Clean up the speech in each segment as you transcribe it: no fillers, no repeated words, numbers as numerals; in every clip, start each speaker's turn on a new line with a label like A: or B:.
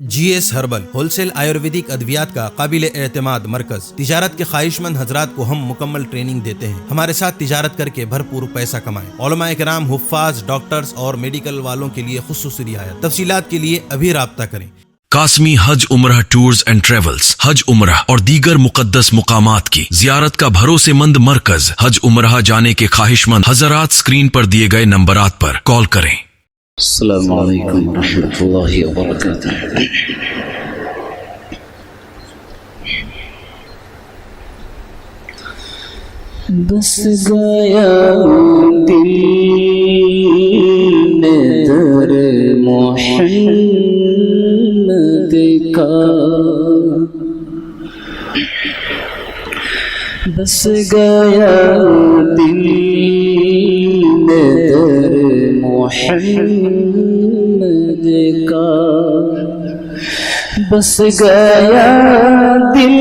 A: GS herbal wholesale ayurvedic ادویات کا قابل اعتماد مرکز۔ تجارت کے خواہش مند حضرات کو ہم مکمل ٹریننگ دیتے ہیں۔ ہمارے ساتھ تجارت کر کے بھرپور پیسہ کمائیں۔ علماء کرام، حفاظ، ڈاکٹرز اور میڈیکل والوں کے لیے خصوصی رعایت۔ تفصیلات کے لیے ابھی رابطہ کریں۔
B: قاسمی حج عمرہ ٹورز اینڈ ٹریولز حج عمرہ اور دیگر مقدس مقامات کی زیارت کا بھروسے مند مرکز۔ حج عمرہ جانے کے خواہش مند حضرات سکرین پر دیے گئے نمبرات پر کال کریں۔
C: السلام علیکم ورحمۃ اللہ وبرکاتہ۔ بس گیا دل میں در محمد کا، بس گیا دل میں در محمد کا، بس گیا دل،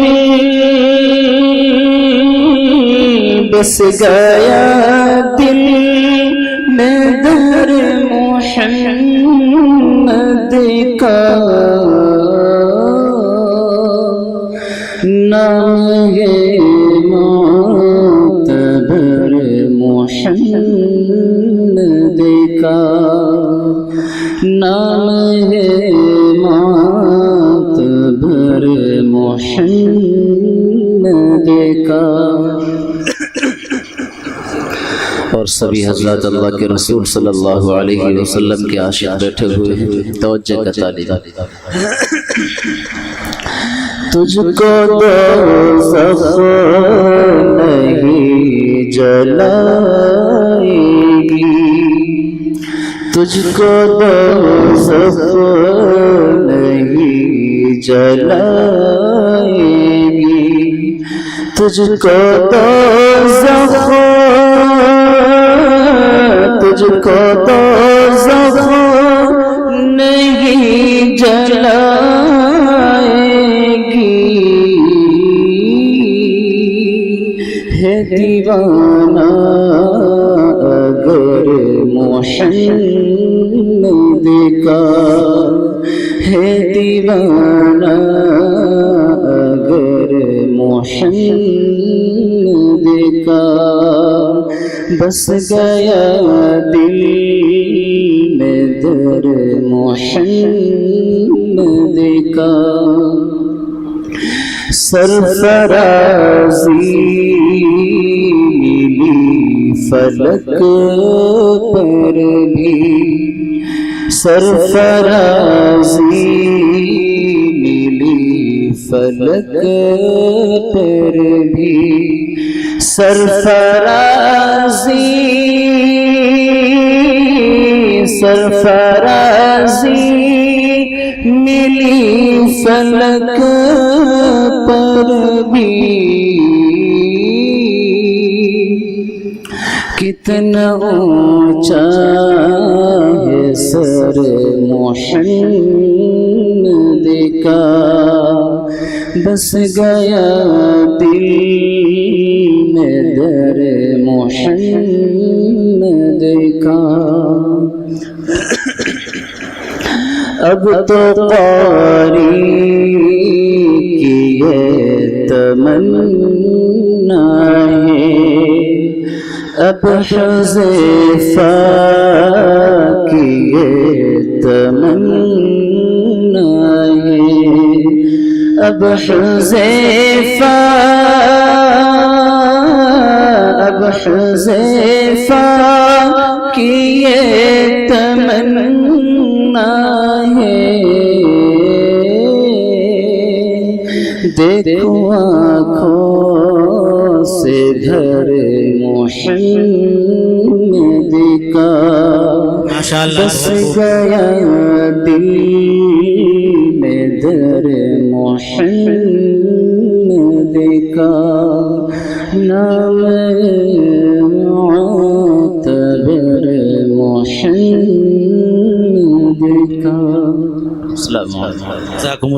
C: بس گیا دل میں در محمد کا، نام ہے معتبر محمد کا، نام ہے معتبر محمد کا۔ اور سبھی حضرات اللہ کے رسول صلی اللہ علیہ وسلم کے عاشق بیٹھے ہوئے ہیں، توجہ کا طالب۔ تجھ کو دوزخ نہیں جلائے گی، تجھ کو دوزخ نہیں جلائے گی، تجھ کو دوزخ، تجھ کو دوزخ نہیں جلائے گی، ہے دیوانہ اگر محمد کا، ہے دیوانہ اگر محمد کا، بس گیا دل میں در محمد کا۔ سرفرازی ملی فلک پر بھی، سرفرازی ملی فلک پر بھی، سرفرازی، سرفرازی ملی فلک پر بھی، کتنا اونچا ہے سر محمد کا، بس گیا دل میں در محمد کا۔ اب تو قاری کی یہ تمنا ہے، اب حذیفہ کی یہ تمنا ہے، اب حذیفہ، اب حذیفہ کی یہ تمنا ہے، دیکھو آنکھوں سے گھر محمد کا، بس گیا دل میں در محمد کا، نام معتبر محمد کا۔ السلام علیکم۔